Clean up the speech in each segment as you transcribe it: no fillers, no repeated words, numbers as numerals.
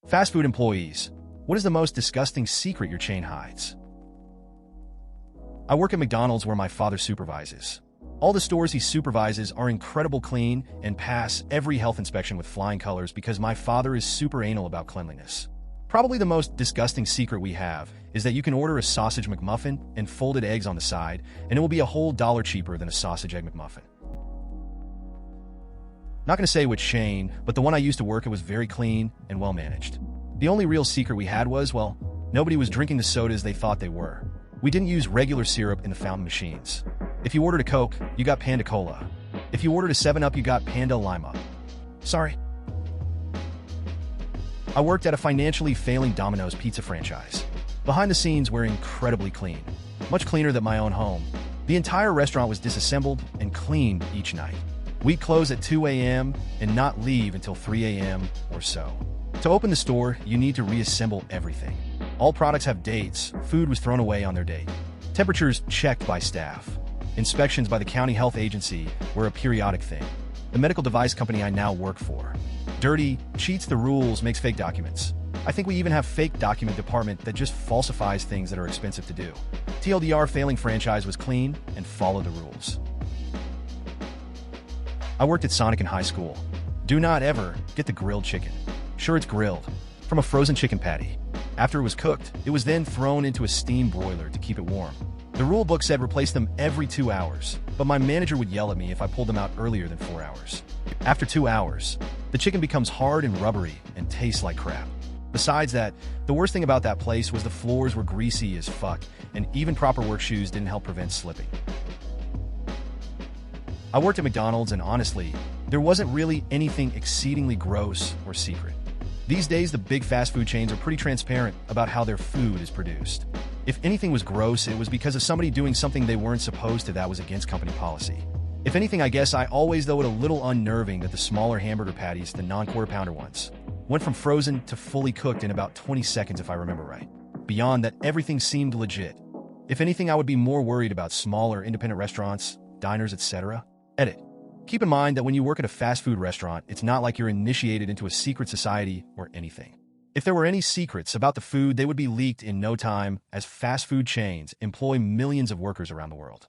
Fast food employees. What is the most disgusting secret your chain hides? I work at McDonald's where my father supervises. All the stores he supervises are incredibly clean and pass every health inspection with flying colors because my father is super anal about cleanliness. Probably the most disgusting secret we have is that you can order a sausage McMuffin and folded eggs on the side, and it will be a whole $1 cheaper than a sausage egg McMuffin. Not going to say which chain, but the one I used to work at was very clean and well managed. The only real secret we had was, well, nobody was drinking the sodas they thought they were. We didn't use regular syrup in the fountain machines. If you ordered a Coke, you got Panda Cola. If you ordered a 7-Up, you got Panda Lime-Up. Sorry. I worked at a financially failing Domino's pizza franchise. Behind the scenes, we're incredibly clean. Much cleaner than my own home. The entire restaurant was disassembled and cleaned each night. We'd close at 2 a.m. and not leave until 3 a.m. or so. To open the store, you need to reassemble everything. All products have dates. Food was thrown away on their date. Temperatures checked by staff. Inspections by the county health agency were a periodic thing. The medical device company I now work for. Dirty, cheats the rules, makes fake documents. I think we even have fake document department that just falsifies things that are expensive to do. TLDR failing franchise was clean and followed the rules. I worked at Sonic in high school. Do not ever get the grilled chicken. Sure, it's grilled from a frozen chicken patty. After it was cooked, it was then thrown into a steam broiler to keep it warm. The rule book said replace them every 2 hours, but my manager would yell at me if I pulled them out earlier than 4 hours. After 2 hours, the chicken becomes hard and rubbery and tastes like crap. Besides that, the worst thing about that place was the floors were greasy as fuck, and even proper work shoes didn't help prevent slipping. I worked at McDonald's, and honestly, there wasn't really anything exceedingly gross or secret. These days, the big fast food chains are pretty transparent about how their food is produced. If anything was gross, it was because of somebody doing something they weren't supposed to that was against company policy. If anything, I guess I always thought it a little unnerving that the smaller hamburger patties, the non-quarter pounder ones, went from frozen to fully cooked in about 20 seconds if I remember right. Beyond that, everything seemed legit. If anything, I would be more worried about smaller independent restaurants, diners, etc. Edit. Keep in mind that when you work at a fast food restaurant, it's not like you're initiated into a secret society or anything. If there were any secrets about the food, they would be leaked in no time, as fast food chains employ millions of workers around the world.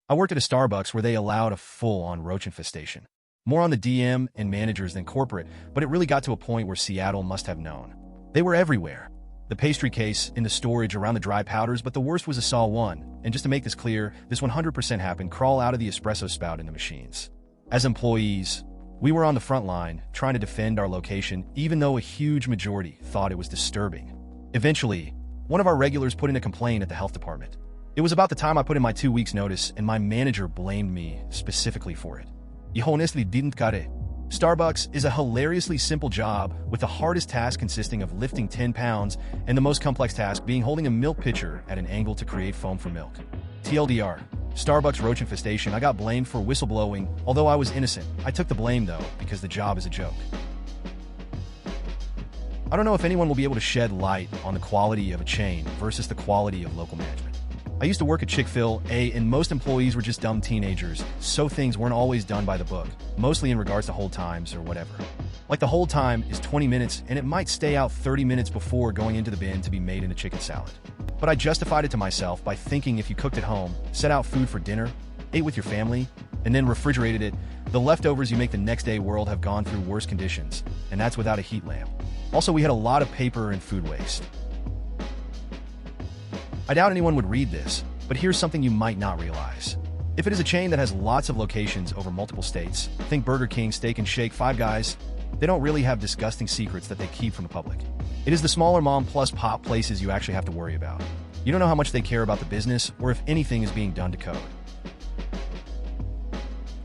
I worked at a Starbucks where they allowed a full-on roach infestation. More on the DM and managers than corporate, but it really got to a point where Seattle must have known. They were everywhere. The pastry case, in the storage around the dry powders, but the worst was a Saw 1. And just to make this clear, this 100% happened crawl out of the espresso spout in the machines. As employees, we were on the front line, trying to defend our location, even though a huge majority thought it was disturbing. Eventually, one of our regulars put in a complaint at the health department. It was about the time I put in my 2 weeks notice, and my manager blamed me specifically for it. You honestly didn't got it. Starbucks is a hilariously simple job, with the hardest task consisting of lifting 10 pounds and the most complex task being holding a milk pitcher at an angle to create foam for milk. TLDR. Starbucks roach infestation. I got blamed for whistleblowing, although I was innocent. I took the blame though, because the job is a joke. I don't know if anyone will be able to shed light on the quality of a chain versus the quality of local management. I used to work at Chick-fil-A, and most employees were just dumb teenagers, so things weren't always done by the book, mostly in regards to hold times or whatever. Like the hold time is 20 minutes, and it might stay out 30 minutes before going into the bin to be made into chicken salad. But I justified it to myself by thinking if you cooked at home, set out food for dinner, ate with your family, and then refrigerated it, the leftovers you make the next day world have gone through worse conditions, and that's without a heat lamp. Also, we had a lot of paper and food waste. I doubt anyone would read this, but here's something you might not realize. If it is a chain that has lots of locations over multiple states, think Burger King, Steak and Shake, Five Guys, they don't really have disgusting secrets that they keep from the public. It is the smaller mom plus pop places you actually have to worry about. You don't know how much they care about the business or if anything is being done to code.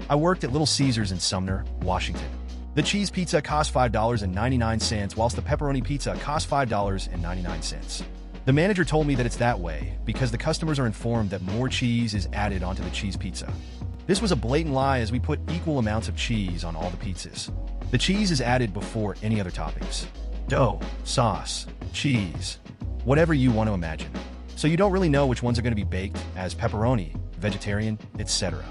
I worked at Little Caesars in Sumner, Washington. The cheese pizza cost $5.99, whilst the pepperoni pizza cost $5.99. The manager told me that it's that way because the customers are informed that more cheese is added onto the cheese pizza. This was a blatant lie, as we put equal amounts of cheese on all the pizzas. The cheese is added before any other toppings. Dough, sauce, cheese, whatever you want to imagine. So you don't really know which ones are going to be baked as pepperoni, vegetarian, etc.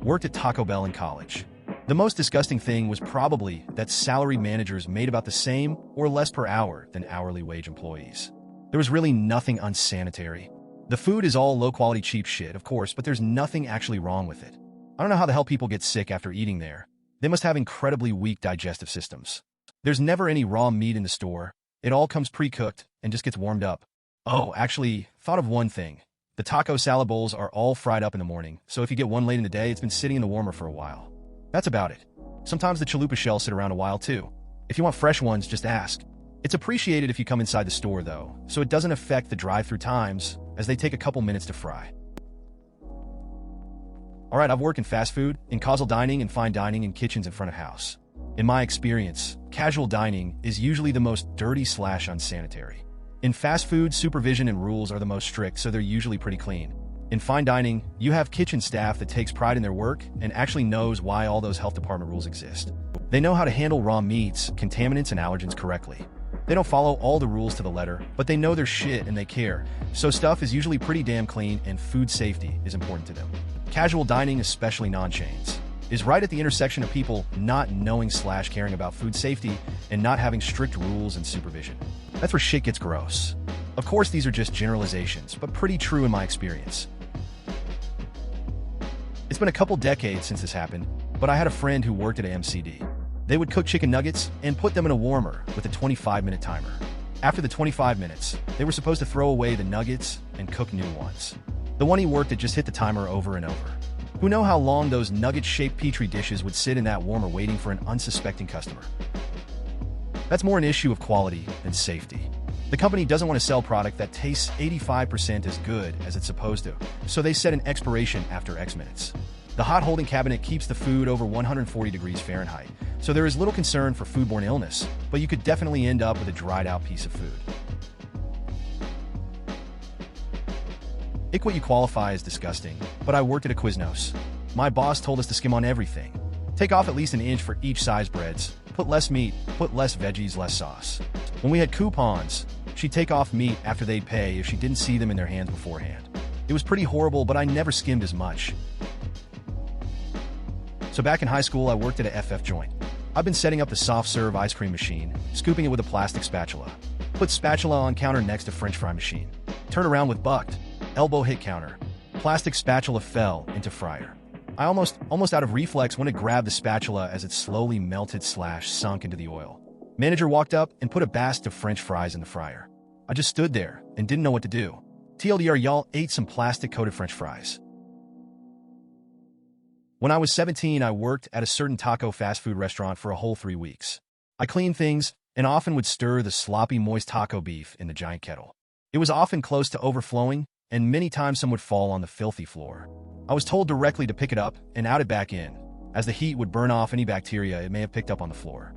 Worked at Taco Bell in college. The most disgusting thing was probably that salary managers made about the same or less per hour than hourly wage employees. There was really nothing unsanitary. The food is all low-quality cheap shit, of course, but there's nothing actually wrong with it. I don't know how the hell people get sick after eating there. They must have incredibly weak digestive systems. There's never any raw meat in the store. It all comes pre-cooked and just gets warmed up. Oh, actually, thought of one thing. The taco salad bowls are all fried up in the morning, so if you get one late in the day, it's been sitting in the warmer for a while. That's about it. Sometimes the chalupa shells sit around a while too. If you want fresh ones, just ask. It's appreciated if you come inside the store though, so it doesn't affect the drive-through times, as they take a couple minutes to fry. Alright, I've worked in fast food, in casual dining, and fine dining, in kitchens in front of house. In my experience, casual dining is usually the most dirty/unsanitary. In fast food, supervision and rules are the most strict, so they're usually pretty clean. In fine dining, you have kitchen staff that takes pride in their work and actually knows why all those health department rules exist. They know how to handle raw meats, contaminants, and allergens correctly. They don't follow all the rules to the letter, but they know their shit and they care, so stuff is usually pretty damn clean and food safety is important to them. Casual dining, especially non-chains, is right at the intersection of people not knowing/caring about food safety and not having strict rules and supervision. That's where shit gets gross. Of course, these are just generalizations, but pretty true in my experience. It's been a couple decades since this happened, but I had a friend who worked at a MCD. They would cook chicken nuggets and put them in a warmer with a 25-minute timer. After the 25 minutes, they were supposed to throw away the nuggets and cook new ones. The one he worked at just hit the timer over and over. Who know how long those nugget-shaped Petri dishes would sit in that warmer waiting for an unsuspecting customer? That's more an issue of quality than safety. The company doesn't want to sell product that tastes 85% as good as it's supposed to, so they set an expiration after X minutes. The hot holding cabinet keeps the food over 140 degrees Fahrenheit, so there is little concern for foodborne illness, but you could definitely end up with a dried out piece of food. Ick, what you qualify as disgusting, but I worked at a Quiznos. My boss told us to skim on everything. Take off at least an inch for each size breads, put less meat, put less veggies, less sauce. When we had coupons, she'd take off meat after they'd pay if she didn't see them in their hands beforehand. It was pretty horrible, but I never skimmed as much. So back in high school, I worked at a FF joint. I've been setting up the soft serve ice cream machine, scooping it with a plastic spatula. Put spatula on counter next to French fry machine. Turn around with bucked. Elbow hit counter. Plastic spatula fell into fryer. I almost out of reflex went to grab the spatula as it slowly melted/sunk into the oil. Manager walked up and put a basket of French fries in the fryer. I just stood there and didn't know what to do. TLDR, y'all ate some plastic-coated French fries. When I was 17, I worked at a certain taco fast food restaurant for a whole 3 weeks. I cleaned things and often would stir the sloppy, moist taco beef in the giant kettle. It was often close to overflowing, and many times some would fall on the filthy floor. I was told directly to pick it up and out it back in, as the heat would burn off any bacteria it may have picked up on the floor.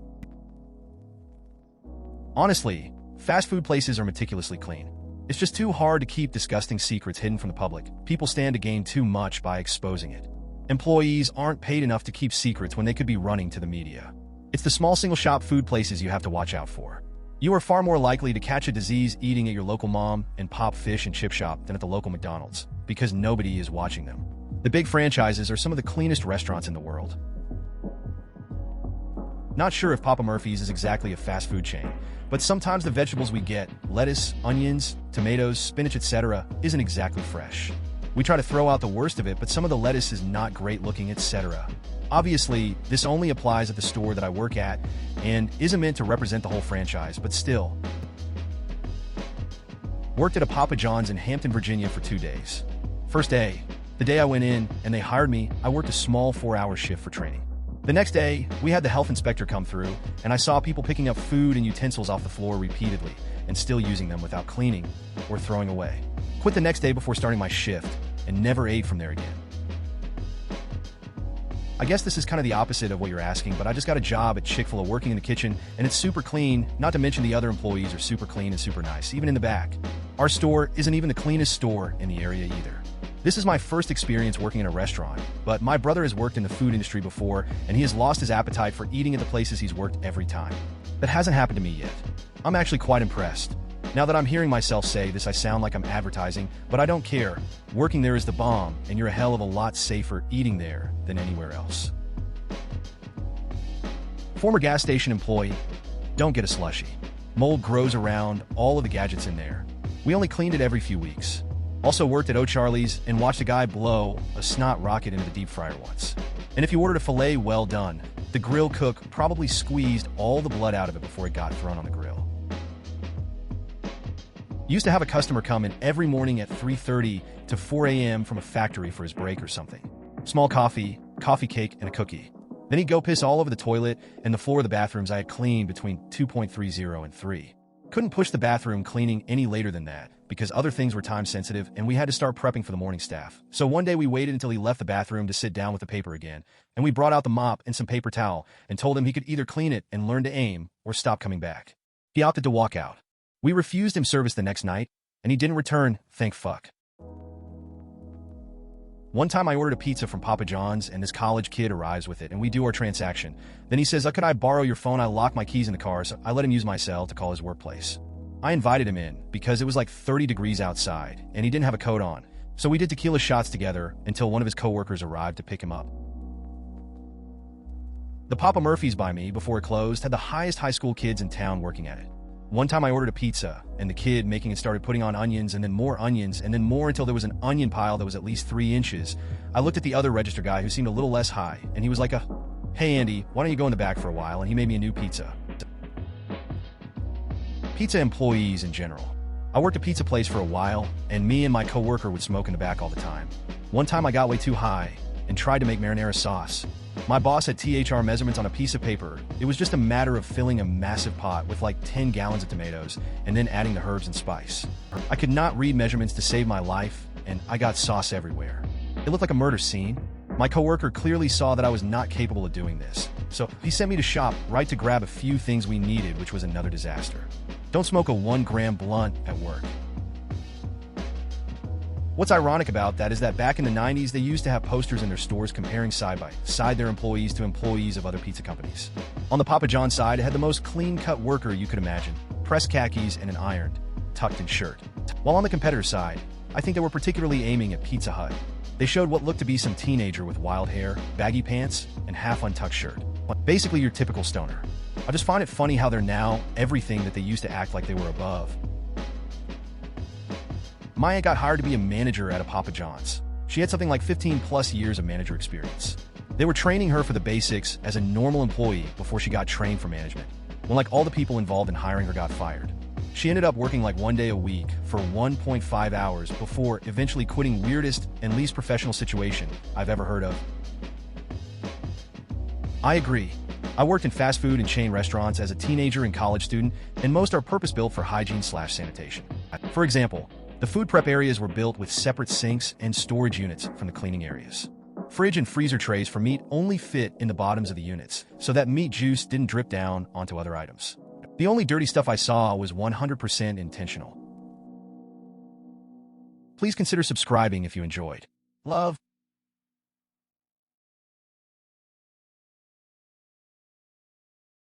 Honestly, fast food places are meticulously clean. It's just too hard to keep disgusting secrets hidden from the public. People stand to gain too much by exposing it. Employees aren't paid enough to keep secrets when they could be running to the media. It's the small single-shop food places you have to watch out for. You are far more likely to catch a disease eating at your local mom and pop fish and chip shop than at the local McDonald's, because nobody is watching them. The big franchises are some of the cleanest restaurants in the world. Not sure if Papa Murphy's is exactly a fast food chain, but sometimes the vegetables we get, lettuce, onions, tomatoes, spinach, etc., isn't exactly fresh. We try to throw out the worst of it, but some of the lettuce is not great looking, etc. Obviously, this only applies at the store that I work at and isn't meant to represent the whole franchise, but still. Worked at a Papa John's in Hampton, Virginia for 2 days. First day, the day I went in and they hired me, I worked a small 4-hour shift for training. The next day, we had the health inspector come through, and I saw people picking up food and utensils off the floor repeatedly and still using them without cleaning or throwing away. Quit the next day before starting my shift and never ate from there again. I guess this is kind of the opposite of what you're asking, but I just got a job at Chick-fil-A working in the kitchen, and it's super clean, not to mention the other employees are super clean and super nice, even in the back. Our store isn't even the cleanest store in the area either. This is my first experience working in a restaurant, but my brother has worked in the food industry before, and he has lost his appetite for eating at the places he's worked every time. That hasn't happened to me yet. I'm actually quite impressed. Now that I'm hearing myself say this, I sound like I'm advertising, but I don't care. Working there is the bomb, and you're a hell of a lot safer eating there than anywhere else. Former gas station employee, don't get a slushie. Mold grows around all of the gadgets in there. We only cleaned it every few weeks. Also worked at O'Charlie's and watched a guy blow a snot rocket into the deep fryer once. And if you ordered a filet well done, the grill cook probably squeezed all the blood out of it before it got thrown on the grill. Used to have a customer come in every morning at 3:30 to 4 a.m. from a factory for his break or something. Small coffee, coffee cake, and a cookie. Then he'd go piss all over the toilet and the floor of the bathrooms I had cleaned between 2.30 and 3. Couldn't push the bathroom cleaning any later than that because other things were time sensitive and we had to start prepping for the morning staff. So one day we waited until he left the bathroom to sit down with the paper again, and we brought out the mop and some paper towel and told him he could either clean it and learn to aim or stop coming back. He opted to walk out. We refused him service the next night, and he didn't return, thank fuck. One time I ordered a pizza from Papa John's, and this college kid arrives with it, and we do our transaction. Then he says, could I borrow your phone? I locked my keys in the car, so I let him use my cell to call his workplace. I invited him in, because it was like 30 degrees outside, and he didn't have a coat on. So we did tequila shots together until one of his coworkers arrived to pick him up. The Papa Murphy's by me, before it closed, had the highest high school kids in town working at it. One time I ordered a pizza, and the kid making it started putting on onions and then more until there was an onion pile that was at least 3 inches. I looked at the other register guy who seemed a little less high, and he was like, hey Andy, why don't you go in the back for a while? And he made me a new pizza. Pizza employees in general. I worked a pizza place for a while, and me and my coworker would smoke in the back all the time. One time I got way too high and tried to make marinara sauce. My boss had THR measurements on a piece of paper. It was just a matter of filling a massive pot with like 10 gallons of tomatoes and then adding the herbs and spice. I could not read measurements to save my life, and I got sauce everywhere. It looked like a murder scene. My coworker clearly saw that I was not capable of doing this, so he sent me to shop right to grab a few things we needed, which was another disaster. Don't smoke a 1-gram blunt at work. What's ironic about that is that back in the 90s, they used to have posters in their stores comparing side by side their employees to employees of other pizza companies. On the Papa John side, it had the most clean-cut worker you could imagine, pressed khakis and an ironed, tucked-in shirt. While on the competitor side, I think they were particularly aiming at Pizza Hut. They showed what looked to be some teenager with wild hair, baggy pants, and half-untucked shirt. Basically your typical stoner. I just find it funny how they're now everything that they used to act like they were above. Maya got hired to be a manager at a Papa John's. She had something like 15 plus years of manager experience. They were training her for the basics as a normal employee before she got trained for management, when like all the people involved in hiring her got fired. She ended up working like 1 day a week for 1.5 hours before eventually quitting. Weirdest and least professional situation I've ever heard of. I agree. I worked in fast food and chain restaurants as a teenager and college student, and most are purpose-built for hygiene/sanitation. For example, the food prep areas were built with separate sinks and storage units from the cleaning areas. Fridge and freezer trays for meat only fit in the bottoms of the units, so that meat juice didn't drip down onto other items. The only dirty stuff I saw was 100% intentional. Please consider subscribing if you enjoyed. Love.